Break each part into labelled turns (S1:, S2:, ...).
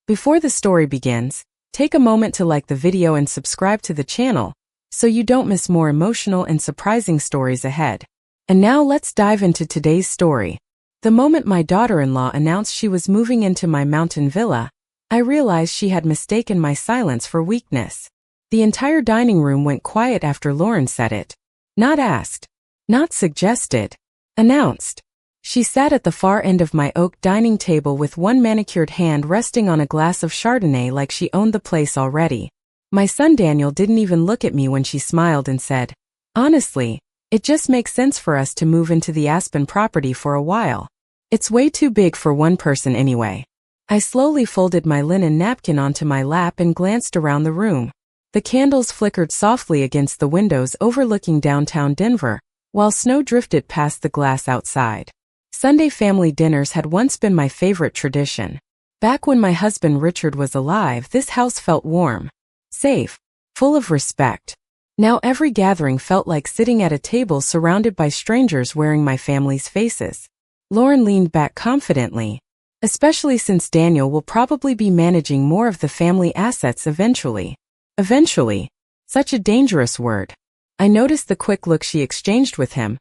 S1: Before the story begins, take a moment to like the video and subscribe to the channel, so you don't miss more emotional and surprising stories ahead. And now let's dive into today's story. The moment my daughter-in-law announced she was moving into my mountain villa, I realized she had mistaken my silence for weakness. The entire dining room went quiet after Lauren said it. Not asked. Not suggested. Announced. She sat at the far end of my oak dining table with one manicured hand resting on a glass of Chardonnay like she owned the place already. My son Daniel didn't even look at me when she smiled and said, "Honestly, it just makes sense for us to move into the Aspen property for a while. It's way too big for one person anyway." I slowly folded my linen napkin onto my lap and glanced around the room. The candles flickered softly against the windows overlooking downtown Denver, while snow drifted past the glass outside. Sunday family dinners had once been my favorite tradition. Back when my husband Richard was alive, this house felt warm, safe, full of respect. Now every gathering felt like sitting at a table surrounded by strangers wearing my family's faces. Lauren leaned back confidently, especially since Daniel will probably be managing more of the family assets eventually. Eventually. Such a dangerous word. I noticed the quick look she exchanged with him,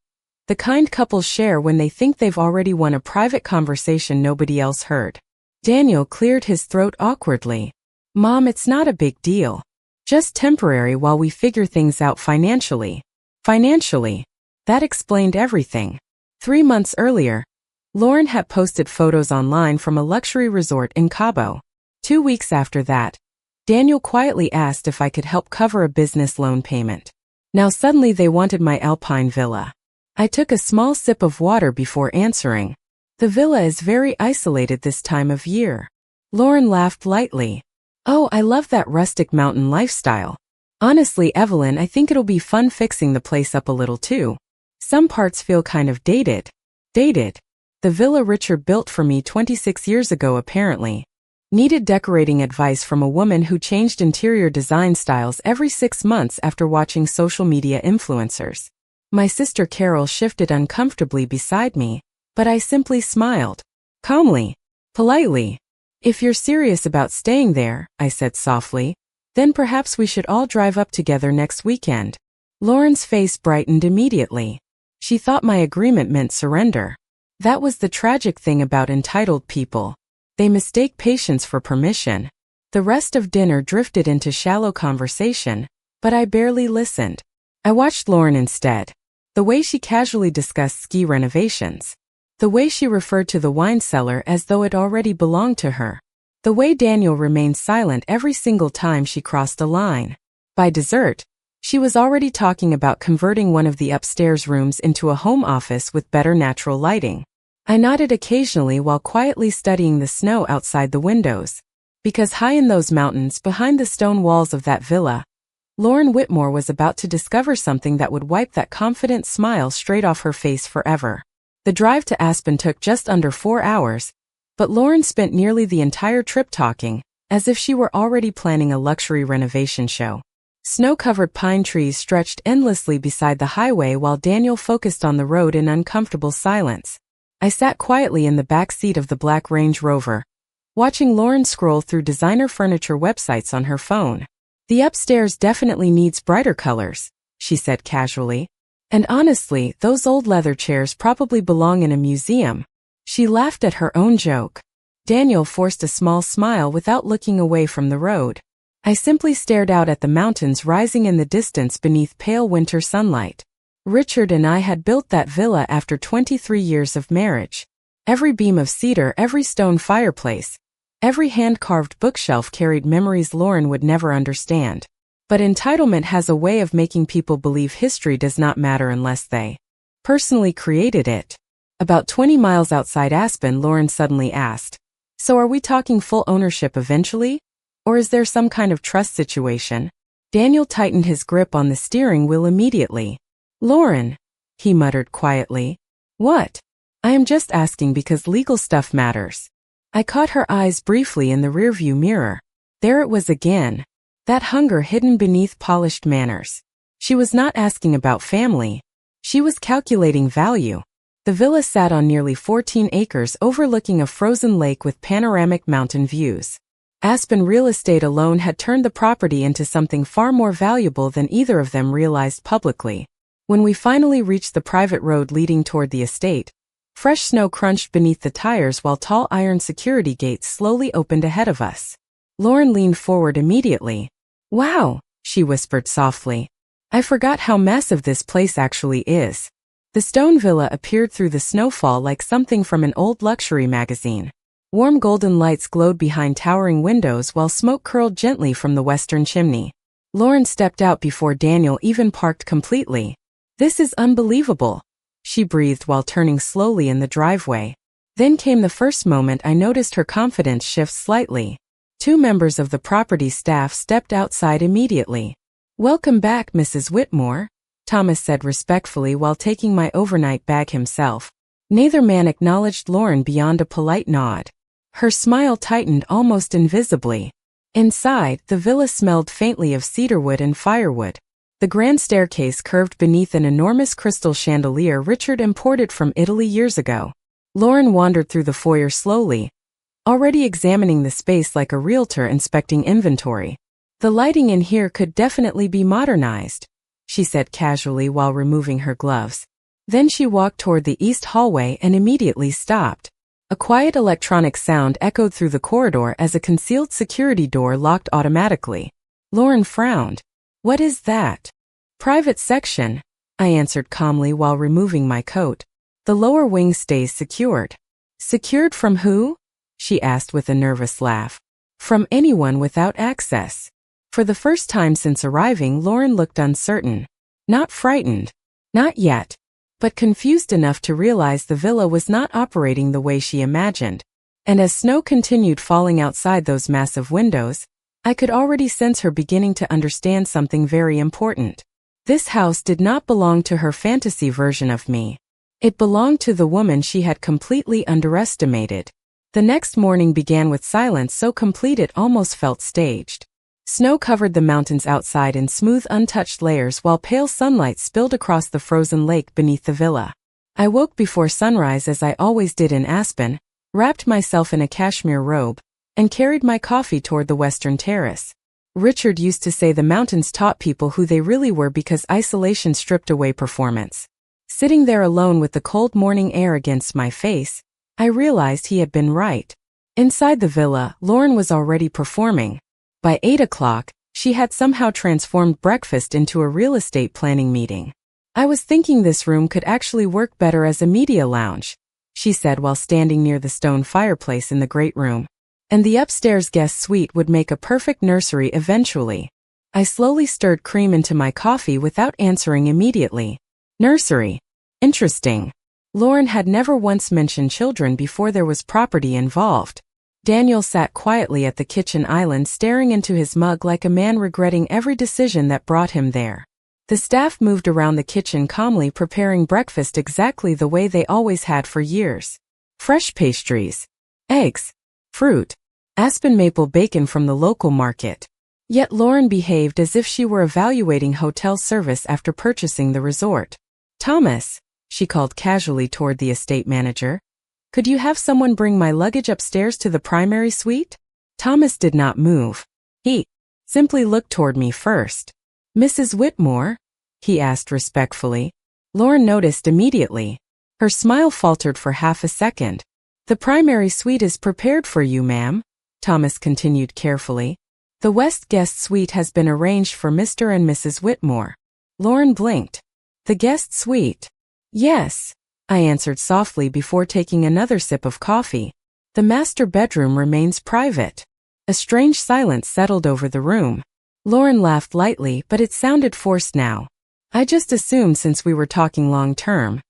S1: the kind couples share when they think they've already won a private conversation nobody else heard. Daniel cleared his throat awkwardly. "Mom, it's not a big deal. Just temporary while we figure things out financially." Financially. That explained everything. 3 months earlier, Lauren had posted photos online from a luxury resort in Cabo. 2 weeks after that, Daniel quietly asked if I could help cover a business loan payment. Now suddenly they wanted my Alpine villa. I took a small sip of water before answering. "The villa is very isolated this time of year." Lauren laughed lightly. "Oh, I love that rustic mountain lifestyle. Honestly, Evelyn, I think it'll be fun fixing the place up a little too. Some parts feel kind of dated." Dated? The villa Richard built for me 26 years ago apparently needed decorating advice from a woman who changed interior design styles every 6 months after watching social media influencers. My sister Carol shifted uncomfortably beside me, but I simply smiled. Calmly. Politely. "If you're serious about staying there," I said softly, "then perhaps we should all drive up together next weekend." Lauren's face brightened immediately. She thought my agreement meant surrender. That was the tragic thing about entitled people. They mistake patience for permission. The rest of dinner drifted into shallow conversation, but I barely listened. I watched Lauren instead. The way she casually discussed ski renovations. The way she referred to the wine cellar as though it already belonged to her. The way Daniel remained silent every single time she crossed a line. By dessert, she was already talking about converting one of the upstairs rooms into a home office with better natural lighting. I nodded occasionally while quietly studying the snow outside the windows. Because high in those mountains behind the stone walls of that villa, Lauren Whitmore was about to discover something that would wipe that confident smile straight off her face forever. The drive to Aspen took just under 4 hours, but Lauren spent nearly the entire trip talking, as if she were already planning a luxury renovation show. Snow-covered pine trees stretched endlessly beside the highway while Daniel focused on the road in uncomfortable silence. I sat quietly in the back seat of the black Range Rover, watching Lauren scroll through designer furniture websites on her phone. "The upstairs definitely needs brighter colors," she said casually. "And honestly, those old leather chairs probably belong in a museum." She laughed at her own joke. Daniel forced a small smile without looking away from the road. I simply stared out at the mountains rising in the distance beneath pale winter sunlight. Richard and I had built that villa after 23 years of marriage. Every beam of cedar, every stone fireplace, every hand-carved bookshelf carried memories Lauren would never understand. But entitlement has a way of making people believe history does not matter unless they personally created it. About 20 miles outside Aspen, Lauren suddenly asked, "So are we talking full ownership eventually? Or is there some kind of trust situation?" Daniel tightened his grip on the steering wheel immediately. "Lauren," he muttered quietly. "What?" "I am just asking because legal stuff matters." I caught her eyes briefly in the rearview mirror. There it was again. That hunger hidden beneath polished manners. She was not asking about family. She was calculating value. The villa sat on nearly 14 acres overlooking a frozen lake with panoramic mountain views. Aspen real estate alone had turned the property into something far more valuable than either of them realized publicly. When we finally reached the private road leading toward the estate, fresh snow crunched beneath the tires while tall iron security gates slowly opened ahead of us. Lauren leaned forward immediately. "Wow," she whispered softly. "I forgot how massive this place actually is." The stone villa appeared through the snowfall like something from an old luxury magazine. Warm golden lights glowed behind towering windows while smoke curled gently from the western chimney. Lauren stepped out before Daniel even parked completely. "This is unbelievable," she breathed while turning slowly in the driveway. Then came the first moment I noticed her confidence shift slightly. Two members of the property staff stepped outside immediately. "Welcome back, Mrs. Whitmore," Thomas said respectfully while taking my overnight bag himself. Neither man acknowledged Lauren beyond a polite nod. Her smile tightened almost invisibly. Inside, the villa smelled faintly of cedarwood and firewood. The grand staircase curved beneath an enormous crystal chandelier Richard imported from Italy years ago. Lauren wandered through the foyer slowly, already examining the space like a realtor inspecting inventory. "The lighting in here could definitely be modernized," she said casually while removing her gloves. Then she walked toward the east hallway and immediately stopped. A quiet electronic sound echoed through the corridor as a concealed security door locked automatically. Lauren frowned. "What is that?" "Private section," I answered calmly while removing my coat. "The lower wing stays secured." "Secured from who?" she asked with a nervous laugh. "From anyone without access." For the first time since arriving, Lauren looked uncertain. Not frightened. Not yet. But confused enough to realize the villa was not operating the way she imagined. And as snow continued falling outside those massive windows, I could already sense her beginning to understand something very important. This house did not belong to her fantasy version of me. It belonged to the woman she had completely underestimated. The next morning began with silence so complete it almost felt staged. Snow covered the mountains outside in smooth, untouched layers while pale sunlight spilled across the frozen lake beneath the villa. I woke before sunrise as I always did in Aspen, wrapped myself in a cashmere robe, and carried my coffee toward the western terrace. Richard used to say the mountains taught people who they really were because isolation stripped away performance. Sitting there alone with the cold morning air against my face, I realized he had been right. Inside the villa, Lauren was already performing. By 8 o'clock, she had somehow transformed breakfast into a real estate planning meeting. "I was thinking this room could actually work better as a media lounge," she said while standing near the stone fireplace in the great room. "And the upstairs guest suite would make a perfect nursery eventually." I slowly stirred cream into my coffee without answering immediately. Nursery. Interesting. Lauren had never once mentioned children before there was property involved. Daniel sat quietly at the kitchen island staring into his mug like a man regretting every decision that brought him there. The staff moved around the kitchen calmly preparing breakfast exactly the way they always had for years. Fresh pastries, eggs, fruit, Aspen maple bacon from the local market. Yet Lauren behaved as if she were evaluating hotel service after purchasing the resort. "Thomas," she called casually toward the estate manager, "could you have someone bring my luggage upstairs to the primary suite?" Thomas did not move. He simply looked toward me first. "Mrs. Whitmore?" he asked respectfully. Lauren noticed immediately. Her smile faltered for half a second. "The primary suite is prepared for you, ma'am," Thomas continued carefully. "The West guest suite has been arranged for Mr. and Mrs. Whitmore." Lauren blinked. "The guest suite?" "Yes," I answered softly before taking another sip of coffee. "The master bedroom remains private." A strange silence settled over the room. Lauren laughed lightly, but it sounded forced now. "I just assumed since we were talking long-term."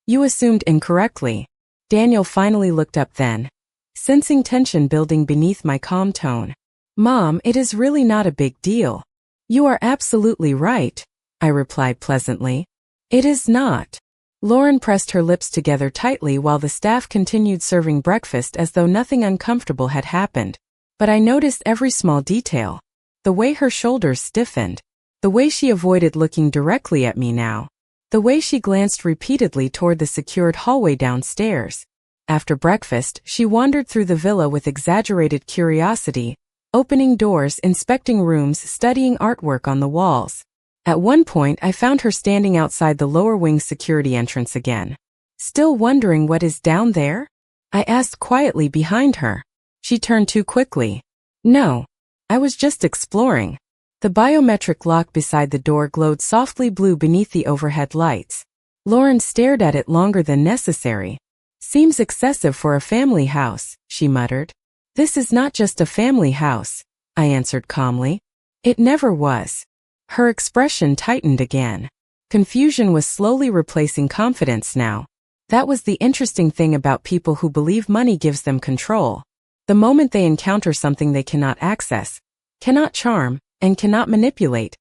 S1: "You assumed incorrectly." Daniel finally looked up then, sensing tension building beneath my calm tone. "Mom, it is really not a big deal." "You are absolutely right," I replied pleasantly. "It is not." Lauren pressed her lips together tightly while the staff continued serving breakfast as though nothing uncomfortable had happened. But I noticed every small detail. The way her shoulders stiffened. The way she avoided looking directly at me now. The way she glanced repeatedly toward the secured hallway downstairs. After breakfast, she wandered through the villa with exaggerated curiosity, opening doors, inspecting rooms, studying artwork on the walls. At one point, I found her standing outside the lower wing security entrance again. Still wondering what is down there? I asked quietly behind her. She turned too quickly. No. I was just exploring. The biometric lock beside the door glowed softly blue beneath the overhead lights. Lauren stared at it longer than necessary. Seems excessive for a family house, she muttered. This is not just a family house, I answered calmly. It never was. Her expression tightened again. Confusion was slowly replacing confidence now. That was the interesting thing about people who believe money gives them control. The moment they encounter something they cannot access, cannot charm, and cannot manipulate,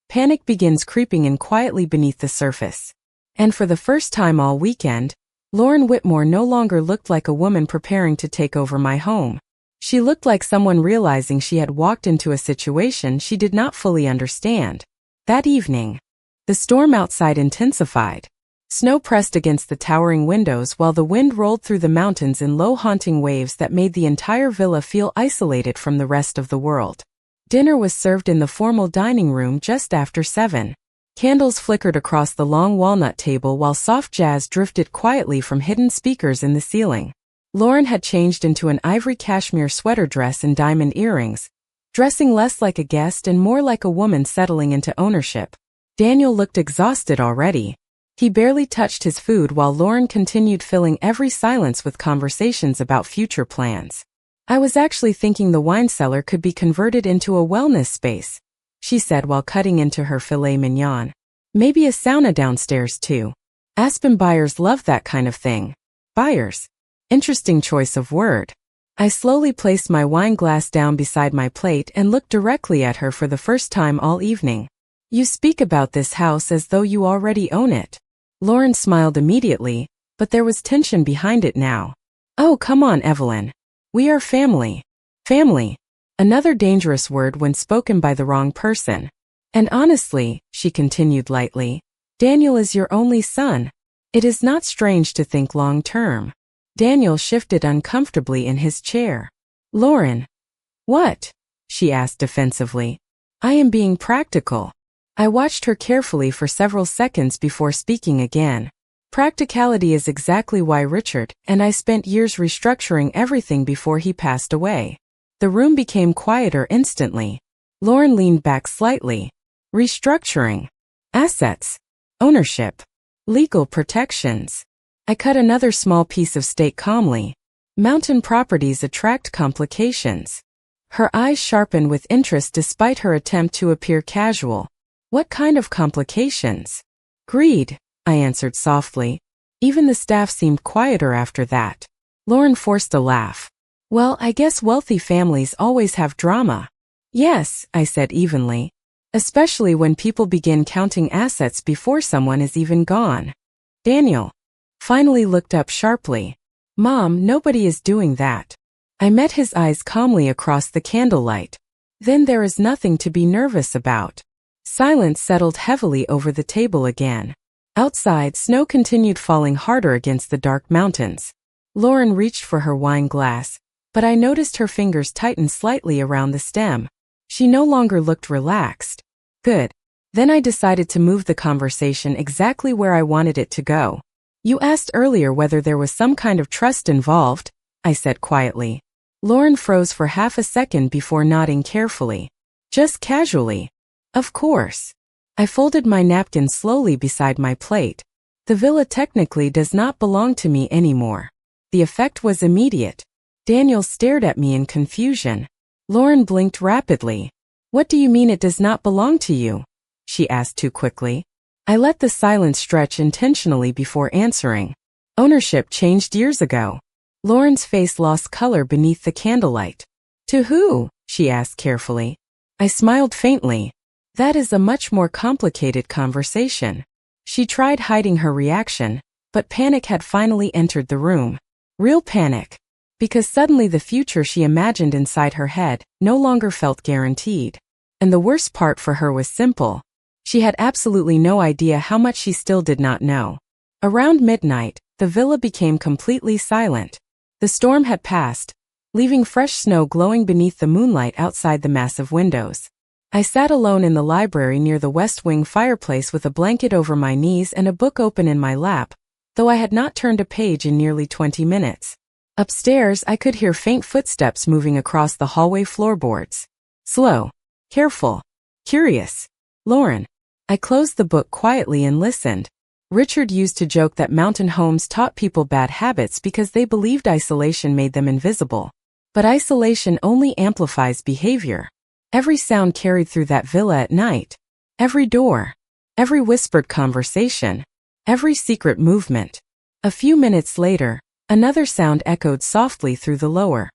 S1: panic begins creeping in quietly beneath the surface. And for the first time all weekend, Lauren Whitmore no longer looked like a woman preparing to take over my home. She looked like someone realizing she had walked into a situation she did not fully understand. That evening, the storm outside intensified. Snow pressed against the towering windows while the wind rolled through the mountains in low haunting waves that made the entire villa feel isolated from the rest of the world. Dinner was served in the formal dining room just after 7. Candles flickered across the long walnut table while soft jazz drifted quietly from hidden speakers in the ceiling. Lauren had changed into an ivory cashmere sweater dress and diamond earrings, dressing less like a guest and more like a woman settling into ownership. Daniel looked exhausted already. He barely touched his food while Lauren continued filling every silence with conversations about future plans. I was actually thinking the wine cellar could be converted into a wellness space, she said while cutting into her filet mignon. Maybe a sauna downstairs too. Aspen buyers love that kind of thing. Buyers. Interesting choice of word. I slowly placed my wine glass down beside my plate and looked directly at her for the first time all evening. You speak about this house as though you already own it. Lauren smiled immediately, but there was tension behind it now. Oh, come on, Evelyn. We are family. Family. Another dangerous word when spoken by the wrong person. And honestly, she continued lightly, Daniel is your only son. It is not strange to think long term. Daniel shifted uncomfortably in his chair. Lauren. What? She asked defensively. I am being practical. I watched her carefully for several seconds before speaking again. Practicality is exactly why Richard and I spent years restructuring everything before he passed away. The room became quieter instantly. Lauren leaned back slightly. Restructuring. Assets. Ownership. Legal protections. I cut another small piece of steak calmly. Mountain properties attract complications. Her eyes sharpened with interest despite her attempt to appear casual. What kind of complications? Greed, I answered softly. Even the staff seemed quieter after that. Lauren forced a laugh. Well, I guess wealthy families always have drama. Yes, I said evenly. Especially when people begin counting assets before someone is even gone. Daniel finally looked up sharply. Mom, nobody is doing that. I met his eyes calmly across the candlelight. Then there is nothing to be nervous about. Silence settled heavily over the table again. Outside, snow continued falling harder against the dark mountains. Lauren reached for her wine glass, but I noticed her fingers tighten slightly around the stem. She no longer looked relaxed. Good. Then I decided to move the conversation exactly where I wanted it to go. You asked earlier whether there was some kind of trust involved, I said quietly. Lauren froze for half a second before nodding carefully. Just casually. Of course. I folded my napkin slowly beside my plate. The villa technically does not belong to me anymore. The effect was immediate. Daniel stared at me in confusion. Lauren blinked rapidly. What do you mean it does not belong to you? She asked too quickly. I let the silence stretch intentionally before answering. Ownership changed years ago. Lauren's face lost color beneath the candlelight. To who? She asked carefully. I smiled faintly. That is a much more complicated conversation. She tried hiding her reaction, but panic had finally entered the room. Real panic. Because suddenly the future she imagined inside her head no longer felt guaranteed. And the worst part for her was simple. She had absolutely no idea how much she still did not know. Around midnight, the villa became completely silent. The storm had passed, leaving fresh snow glowing beneath the moonlight outside the massive windows. I sat alone in the library near the west wing fireplace with a blanket over my knees and a book open in my lap, though I had not turned a page in nearly 20 minutes. Upstairs, I could hear faint footsteps moving across the hallway floorboards. Slow, careful, curious. Lauren. I closed the book quietly and listened. Richard used to joke that mountain homes taught people bad habits because they believed isolation made them invisible. But isolation only amplifies behavior. Every sound carried through that villa at night. Every door. Every whispered conversation. Every secret movement. A few minutes later, another sound echoed softly through the lower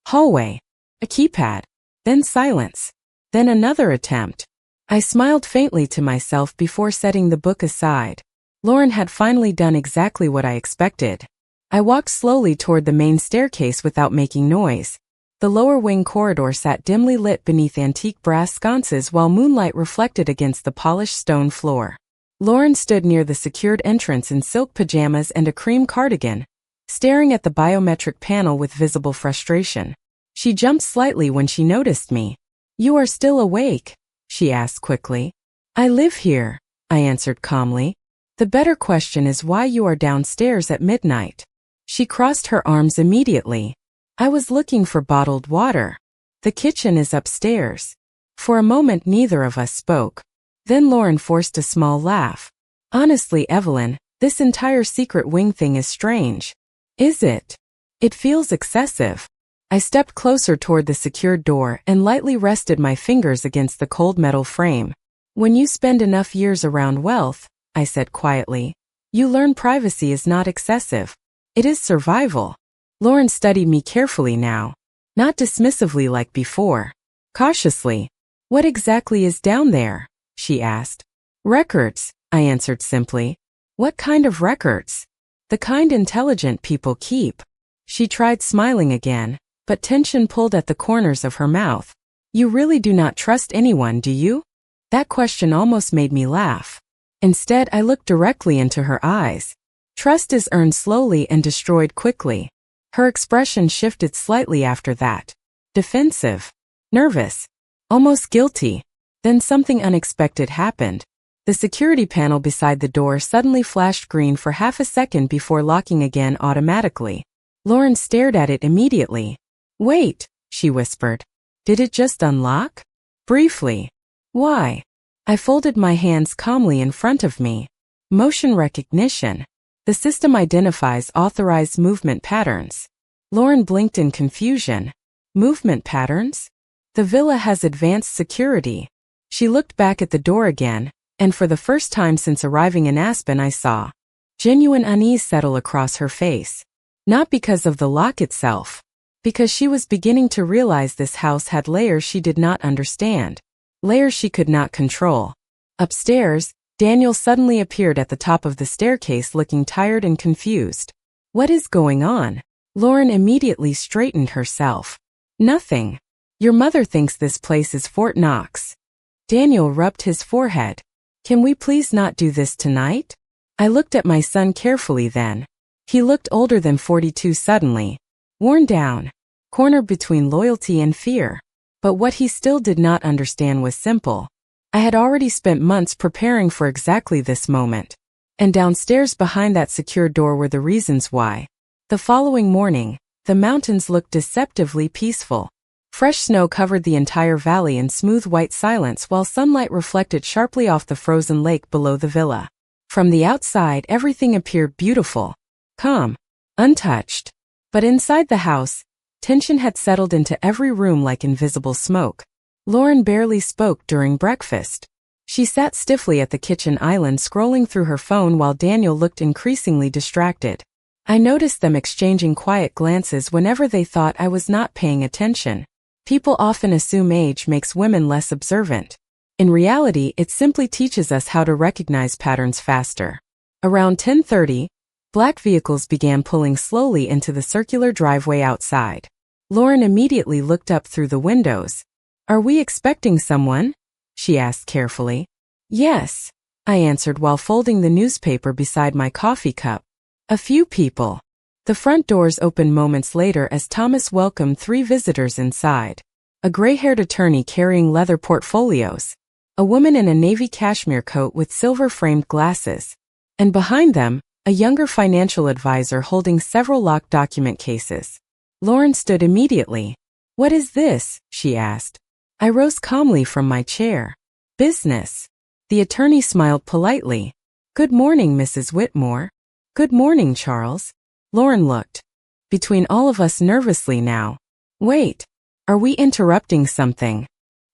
S1: hallway. A keypad. Then silence. Then another attempt. I smiled faintly to myself before setting the book aside. Lauren had finally done exactly what I expected. I walked slowly toward the main staircase without making noise. The lower wing corridor sat dimly lit beneath antique brass sconces while moonlight reflected against the polished stone floor. Lauren stood near the secured entrance in silk pajamas and a cream cardigan, staring at the biometric panel with visible frustration. She jumped slightly when she noticed me. "You are still awake?" she asked quickly. "I live here," I answered calmly. "The better question is why you are downstairs at midnight." She crossed her arms immediately. "I was looking for bottled water. The kitchen is upstairs." For a moment neither of us spoke. Then Lauren forced a small laugh. "Honestly, Evelyn, this entire secret wing thing is strange." "Is it?" "It feels excessive." I stepped closer toward the secured door and lightly rested my fingers against the cold metal frame. "When you spend enough years around wealth," I said quietly, "you learn privacy is not excessive. It is survival." Lauren studied me carefully now. Not dismissively like before. Cautiously. "What exactly is down there?" she asked. "Records," I answered simply. "What kind of records?" "The kind intelligent people keep." She tried smiling again, but tension pulled at the corners of her mouth. "You really do not trust anyone, do you?" That question almost made me laugh. Instead, I looked directly into her eyes. "Trust is earned slowly and destroyed quickly." Her expression shifted slightly after that. Defensive. Nervous. Almost guilty. Then something unexpected happened. The security panel beside the door suddenly flashed green for half a second before locking again automatically. Lauren stared at it immediately. "Wait," she whispered. "Did it just unlock?" "Briefly." "Why?" I folded my hands calmly in front of me. "Motion recognition. The system identifies authorized movement patterns." Lauren blinked in confusion. "Movement patterns?" "The villa has advanced security." She looked back at the door again, and for the first time since arriving in Aspen I saw genuine unease settle across her face. Not because of the lock itself. Because she was beginning to realize this house had layers she did not understand. Layers she could not control. Upstairs, Daniel suddenly appeared at the top of the staircase looking tired and confused. "What is going on?" Lauren immediately straightened herself. "Nothing. Your mother thinks this place is Fort Knox." Daniel rubbed his forehead. "Can we please not do this tonight?" I looked at my son carefully then. He looked older than 42 suddenly. Worn down. Cornered between loyalty and fear. But what he still did not understand was simple. I had already spent months preparing for exactly this moment. And downstairs behind that secure door were the reasons why. The following morning, the mountains looked deceptively peaceful. Fresh snow covered the entire valley in smooth white silence while sunlight reflected sharply off the frozen lake below the villa. From the outside, everything appeared beautiful, calm, untouched. But inside the house, tension had settled into every room like invisible smoke. Lauren barely spoke during breakfast. She sat stiffly at the kitchen island scrolling through her phone while Daniel looked increasingly distracted. I noticed them exchanging quiet glances whenever they thought I was not paying attention. People often assume age makes women less observant. In reality, it simply teaches us how to recognize patterns faster. Around 10:30, black vehicles began pulling slowly into the circular driveway outside. Lauren immediately looked up through the windows. "Are we expecting someone?" she asked carefully. "Yes," I answered while folding the newspaper beside my coffee cup. "A few people." The front doors opened moments later as Thomas welcomed 3 visitors inside. A gray-haired attorney carrying leather portfolios, a woman in a navy cashmere coat with silver-framed glasses, and behind them, a younger financial advisor holding several locked document cases. Lauren stood immediately. "What is this?" she asked. I rose calmly from my chair. "Business." The attorney smiled politely. "Good morning, Mrs. Whitmore." "Good morning, Charles." Lauren looked between all of us nervously now. "Wait. Are we interrupting something?"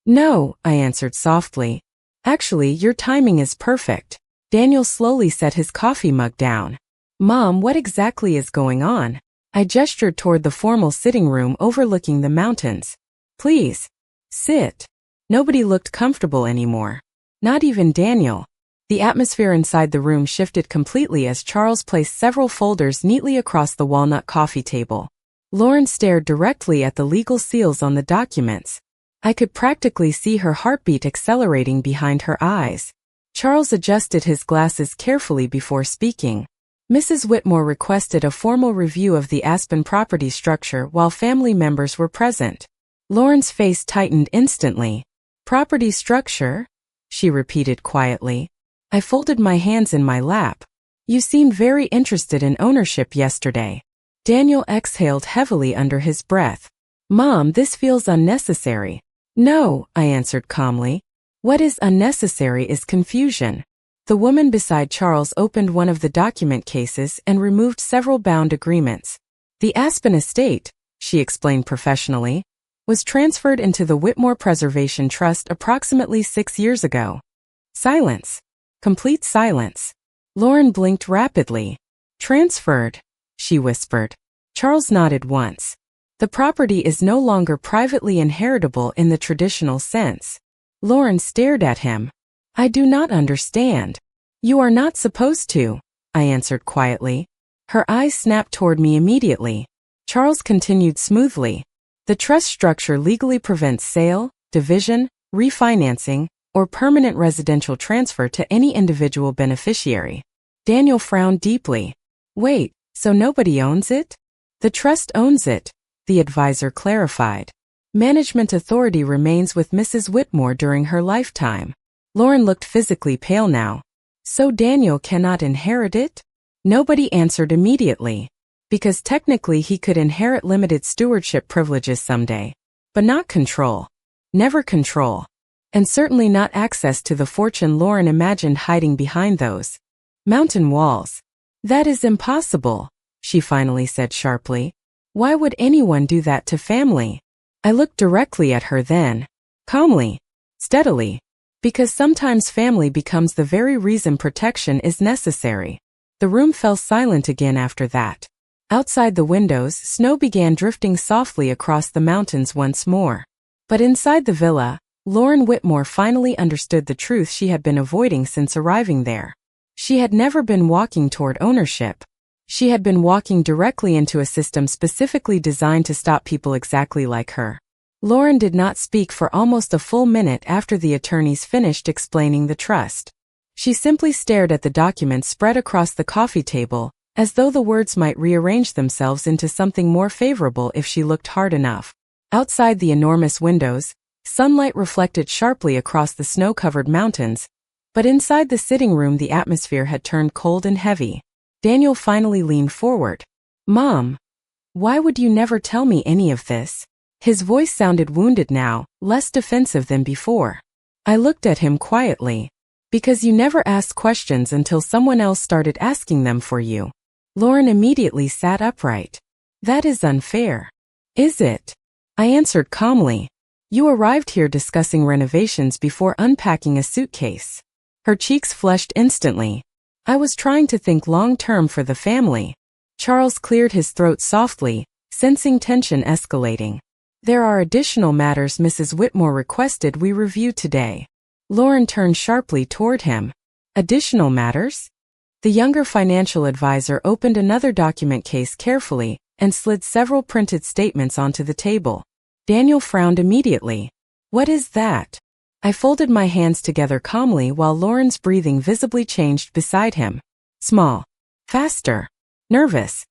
S1: "No," I answered softly. "Actually, your timing is perfect." Daniel slowly set his coffee mug down. "Mom, what exactly is going on?" I gestured toward the formal sitting room overlooking the mountains. "Please, sit." Nobody looked comfortable anymore. Not even Daniel. The atmosphere inside the room shifted completely as Charles placed several folders neatly across the walnut coffee table. Lauren stared directly at the legal seals on the documents. I could practically see her heartbeat accelerating behind her eyes. Charles adjusted his glasses carefully before speaking. Mrs. Whitmore requested a formal review of the Aspen property structure while family members were present. Lauren's face tightened instantly. "Property structure?" she repeated quietly. I folded my hands in my lap. "You seemed very interested in ownership yesterday." Daniel exhaled heavily under his breath. "Mom, this feels unnecessary." "No," I answered calmly. "What is unnecessary is confusion." The woman beside Charles opened one of the document cases and removed several bound agreements. "The Aspen estate," she explained professionally, "was transferred into the Whitmore Preservation Trust approximately 6 years ago." Silence. Complete silence. Lauren blinked rapidly. "Transferred," she whispered. Charles nodded once. "The property is no longer privately inheritable in the traditional sense." Lauren stared at him. "I do not understand." "You are not supposed to," I answered quietly. Her eyes snapped toward me immediately. Charles continued smoothly. "The trust structure legally prevents sale, division, refinancing, or permanent residential transfer to any individual beneficiary." Daniel frowned deeply. "Wait, so nobody owns it?" "The trust owns it," the advisor clarified. "Management authority remains with Mrs. Whitmore during her lifetime." Lauren looked physically pale now. "So Daniel cannot inherit it?" Nobody answered immediately. Because technically he could inherit limited stewardship privileges someday. But not control. Never control. And certainly not access to the fortune Lauren imagined hiding behind those mountain walls. "That is impossible," she finally said sharply. "Why would anyone do that to family?" I looked directly at her then. Calmly. Steadily. Because sometimes family becomes the very reason protection is necessary. The room fell silent again after that. Outside the windows, snow began drifting softly across the mountains once more. But inside the villa, Lauren Whitmore finally understood the truth she had been avoiding since arriving there. She had never been walking toward ownership. She had been walking directly into a system specifically designed to stop people exactly like her. Lauren did not speak for almost a full minute after the attorneys finished explaining the trust. She simply stared at the documents spread across the coffee table, as though the words might rearrange themselves into something more favorable if she looked hard enough. Outside the enormous windows, sunlight reflected sharply across the snow-covered mountains, but inside the sitting room the atmosphere had turned cold and heavy. Daniel finally leaned forward. "Mom, why would you never tell me any of this?" His voice sounded wounded now, less defensive than before. I looked at him quietly. "Because you never asked questions until someone else started asking them for you." Lauren immediately sat upright. "That is unfair." "Is it?" I answered calmly. "You arrived here discussing renovations before unpacking a suitcase." Her cheeks flushed instantly. "I was trying to think long-term for the family." Charles cleared his throat softly, sensing tension escalating. "There are additional matters Mrs. Whitmore requested we review today." Lauren turned sharply toward him. "Additional matters?" The younger financial advisor opened another document case carefully and slid several printed statements onto the table. Daniel frowned immediately. "What is that?" I folded my hands together calmly while Lauren's breathing visibly changed beside him. Small. Faster. Nervous.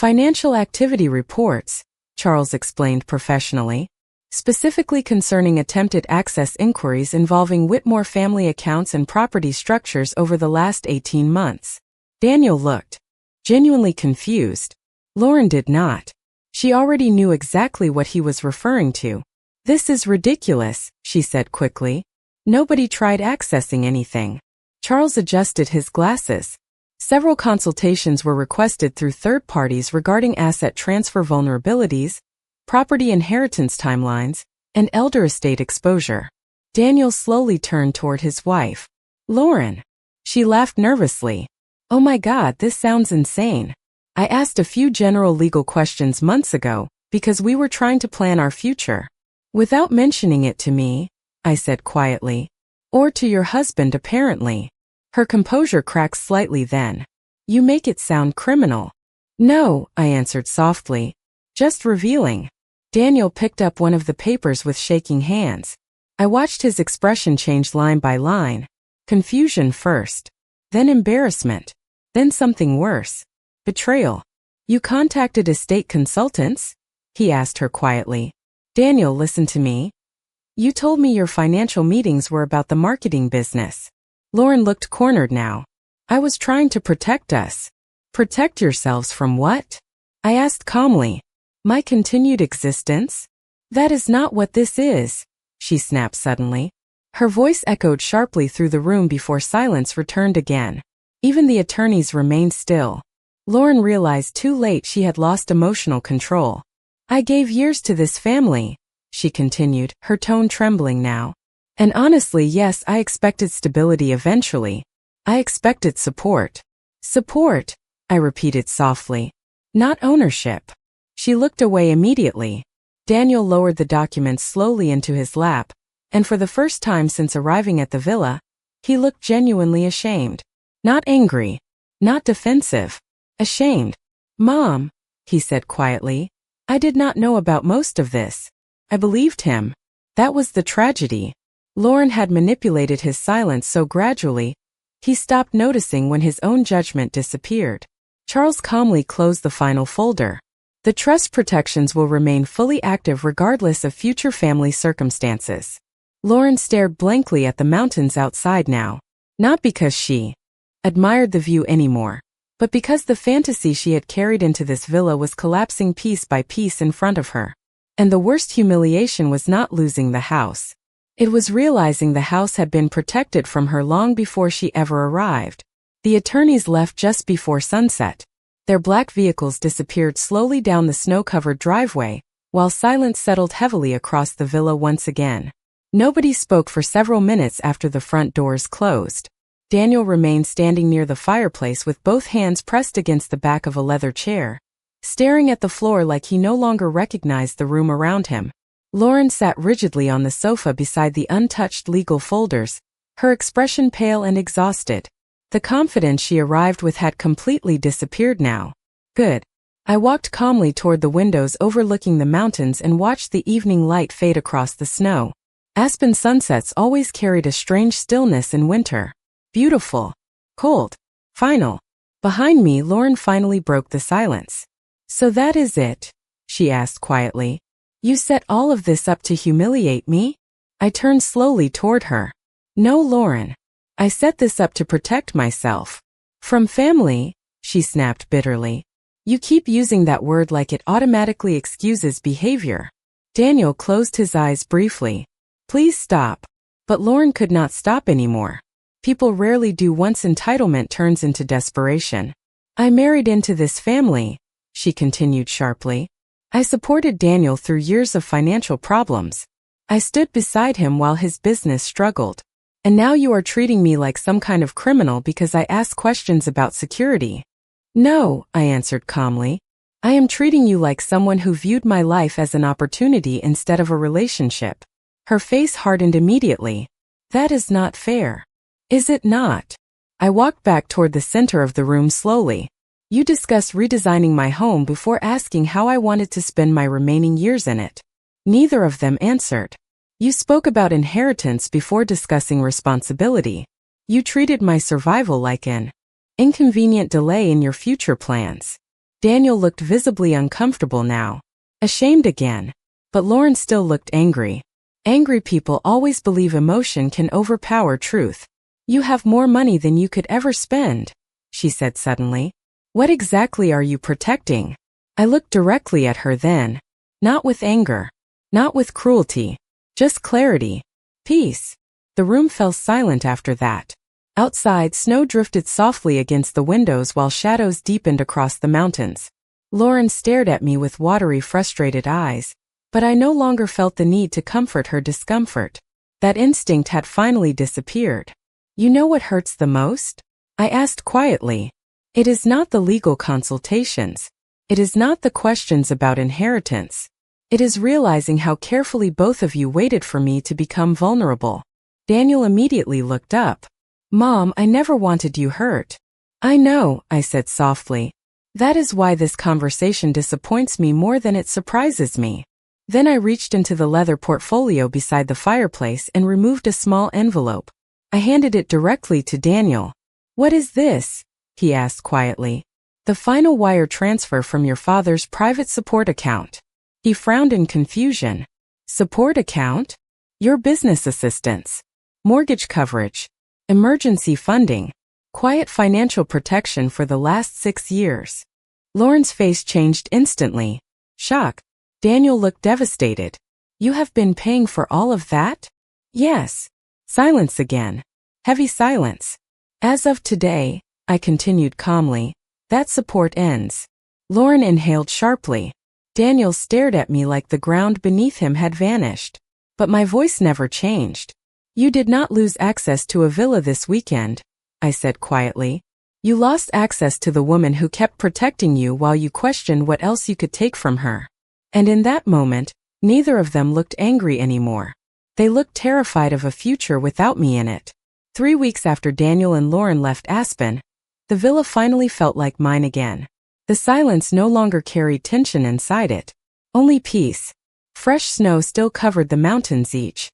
S1: Financial activity reports, Charles explained professionally, specifically concerning attempted access inquiries involving Whitmore family accounts and property structures over the last 18 months. Daniel looked genuinely confused. Lauren did not. She already knew exactly what he was referring to. This is ridiculous, she said quickly. Nobody tried accessing anything. Charles adjusted his glasses. Several consultations were requested through third parties regarding asset transfer vulnerabilities, property inheritance timelines, and elder estate exposure. Daniel slowly turned toward his wife. Lauren. She laughed nervously. Oh my God, this sounds insane. I asked a few general legal questions months ago because we were trying to plan our future. Without mentioning it to me, I said quietly. Or to your husband apparently. Her composure cracked slightly then. You make it sound criminal. No, I answered softly. Just revealing. Daniel picked up one of the papers with shaking hands. I watched his expression change line by line. Confusion first. Then embarrassment. Then something worse. Betrayal. You contacted estate consultants? He asked her quietly. Daniel, listen to me. You told me your financial meetings were about the marketing business. Lauren looked cornered now. I was trying to protect us. Protect yourselves from what? I asked calmly. My continued existence? That is not what this is, she snapped suddenly. Her voice echoed sharply through the room before silence returned again. Even the attorneys remained still. Lauren realized too late she had lost emotional control. I gave years to this family, she continued, her tone trembling now. And honestly, yes, I expected stability eventually. I expected support. Support, I repeated softly. Not ownership. She looked away immediately. Daniel lowered the documents slowly into his lap, and for the first time since arriving at the villa, he looked genuinely ashamed. Not angry. Not defensive. Ashamed. Mom, he said quietly, I did not know about most of this. I believed him. That was the tragedy. Lauren had manipulated his silence so gradually, he stopped noticing when his own judgment disappeared. Charles calmly closed the final folder. The trust protections will remain fully active regardless of future family circumstances. Lauren stared blankly at the mountains outside now. Not because she admired the view anymore, but because the fantasy she had carried into this villa was collapsing piece by piece in front of her. And the worst humiliation was not losing the house. It was realizing the house had been protected from her long before she ever arrived. The attorneys left just before sunset. Their black vehicles disappeared slowly down the snow-covered driveway, while silence settled heavily across the villa once again. Nobody spoke for several minutes after the front doors closed. Daniel remained standing near the fireplace with both hands pressed against the back of a leather chair, staring at the floor like he no longer recognized the room around him. Lauren sat rigidly on the sofa beside the untouched legal folders, her expression pale and exhausted. The confidence she arrived with had completely disappeared now. Good. I walked calmly toward the windows overlooking the mountains and watched the evening light fade across the snow. Aspen sunsets always carried a strange stillness in winter. Beautiful. Cold. Final. Behind me, Lauren finally broke the silence. So that is it? She asked quietly. You set all of this up to humiliate me? I turned slowly toward her. No, Lauren. I set this up to protect myself. From family, she snapped bitterly. You keep using that word like it automatically excuses behavior. Daniel closed his eyes briefly. Please stop. But Lauren could not stop anymore. People rarely do once entitlement turns into desperation. I married into this family, she continued sharply. I supported Daniel through years of financial problems. I stood beside him while his business struggled. And now you are treating me like some kind of criminal because I asked questions about security. No, I answered calmly. I am treating you like someone who viewed my life as an opportunity instead of a relationship. Her face hardened immediately. That is not fair. Is it not? I walked back toward the center of the room slowly. You discussed redesigning my home before asking how I wanted to spend my remaining years in it. Neither of them answered. You spoke about inheritance before discussing responsibility. You treated my survival like an inconvenient delay in your future plans. Daniel looked visibly uncomfortable now. Ashamed again. But Lauren still looked angry. Angry people always believe emotion can overpower truth. You have more money than you could ever spend, she said suddenly. What exactly are you protecting? I looked directly at her then. Not with anger. Not with cruelty. Just clarity. Peace. The room fell silent after that. Outside, snow drifted softly against the windows while shadows deepened across the mountains. Lauren stared at me with watery, frustrated eyes, but I no longer felt the need to comfort her discomfort. That instinct had finally disappeared. You know what hurts the most? I asked quietly. It is not the legal consultations. It is not the questions about inheritance. It is realizing how carefully both of you waited for me to become vulnerable. Daniel immediately looked up. Mom, I never wanted you hurt. I know, I said softly. That is why this conversation disappoints me more than it surprises me. Then I reached into the leather portfolio beside the fireplace and removed a small envelope. I handed it directly to Daniel. What is this? He asked quietly. The final wire transfer from your father's private support account. He frowned in confusion. Support account? Your business assistance. Mortgage coverage. Emergency funding. Quiet financial protection for the last 6 years. Lauren's face changed instantly. Shock. Daniel looked devastated. You have been paying for all of that? Yes. Silence again. Heavy silence. As of today, I continued calmly, that support ends. Lauren inhaled sharply. Daniel stared at me like the ground beneath him had vanished. But my voice never changed. You did not lose access to a villa this weekend, I said quietly. You lost access to the woman who kept protecting you while you questioned what else you could take from her. And in that moment, neither of them looked angry anymore. They looked terrified of a future without me in it. 3 weeks after Daniel and Lauren left Aspen, the villa finally felt like mine again. The silence no longer carried tension inside it. Only peace. Fresh snow still covered the mountains each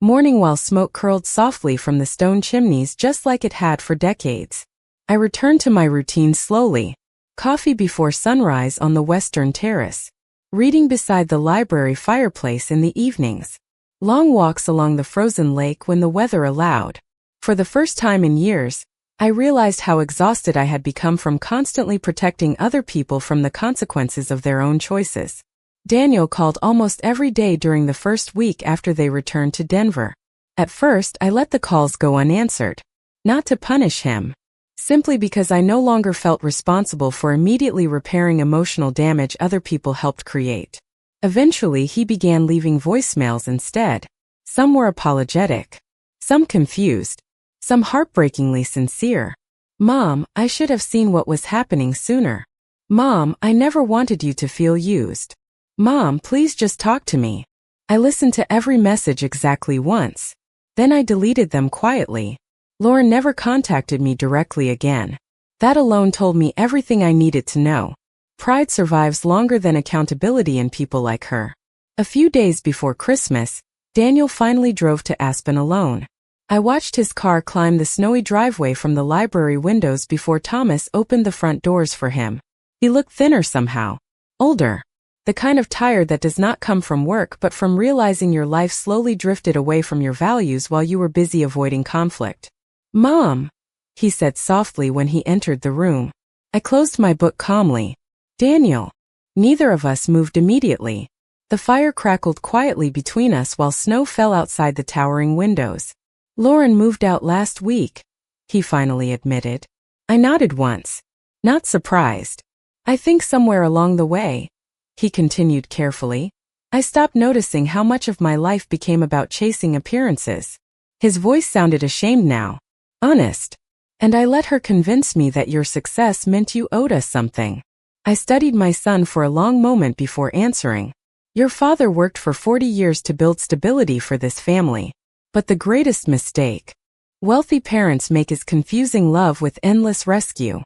S1: morning while smoke curled softly from the stone chimneys just like it had for decades. I returned to my routine slowly. Coffee before sunrise on the western terrace. Reading beside the library fireplace in the evenings. Long walks along the frozen lake when the weather allowed. For the first time in years, I realized how exhausted I had become from constantly protecting other people from the consequences of their own choices. Daniel called almost every day during the first week after they returned to Denver. At first, I let the calls go unanswered. Not to punish him. Simply because I no longer felt responsible for immediately repairing emotional damage other people helped create. Eventually, he began leaving voicemails instead. Some were apologetic. Some confused. Some heartbreakingly sincere. Mom, I should have seen what was happening sooner. Mom, I never wanted you to feel used. Mom, please just talk to me. I listened to every message exactly once. Then I deleted them quietly. Lauren never contacted me directly again. That alone told me everything I needed to know. Pride survives longer than accountability in people like her. A few days before Christmas, Daniel finally drove to Aspen alone. I watched his car climb the snowy driveway from the library windows before Thomas opened the front doors for him. He looked thinner somehow. Older. The kind of tired that does not come from work but from realizing your life slowly drifted away from your values while you were busy avoiding conflict. Mom, he said softly when he entered the room. I closed my book calmly. Daniel. Neither of us moved immediately. The fire crackled quietly between us while snow fell outside the towering windows. Lauren moved out last week, he finally admitted. I nodded once. Not surprised. I think somewhere along the way, he continued carefully, I stopped noticing how much of my life became about chasing appearances. His voice sounded ashamed now. Honest. And I let her convince me that your success meant you owed us something. I studied my son for a long moment before answering. Your father worked for 40 years to build stability for this family. But the greatest mistake wealthy parents make is confusing love with endless rescue.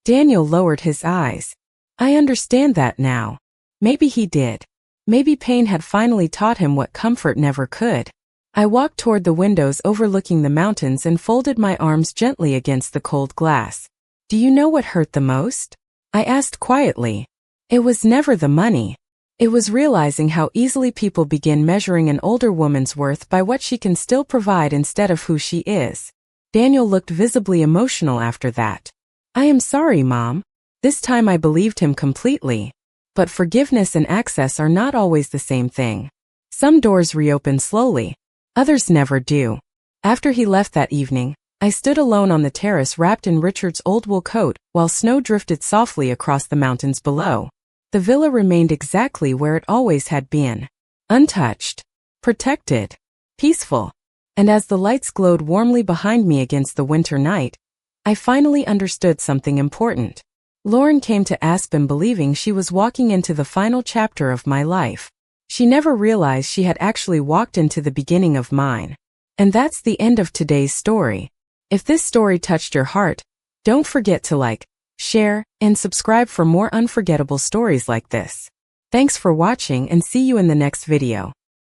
S1: Daniel lowered his eyes. I understand that now. Maybe he did. Maybe pain had finally taught him what comfort never could. I walked toward the windows overlooking the mountains and folded my arms gently against the cold glass. Do you know what hurt the most? I asked quietly. It was never the money. It was realizing how easily people begin measuring an older woman's worth by what she can still provide instead of who she is. Daniel looked visibly emotional after that. I am sorry, Mom. This time I believed him completely. But forgiveness and access are not always the same thing. Some doors reopen slowly. Others never do. After he left that evening, I stood alone on the terrace wrapped in Richard's old wool coat while snow drifted softly across the mountains below. The villa remained exactly where it always had been. Untouched. Protected. Peaceful. And as the lights glowed warmly behind me against the winter night, I finally understood something important. Lauren came to Aspen believing she was walking into the final chapter of my life. She never realized she had actually walked into the beginning of mine. And that's the end of today's story. If this story touched your heart, don't forget to like, share, and subscribe for more unforgettable stories like this. Thanks for watching and see you in the next video.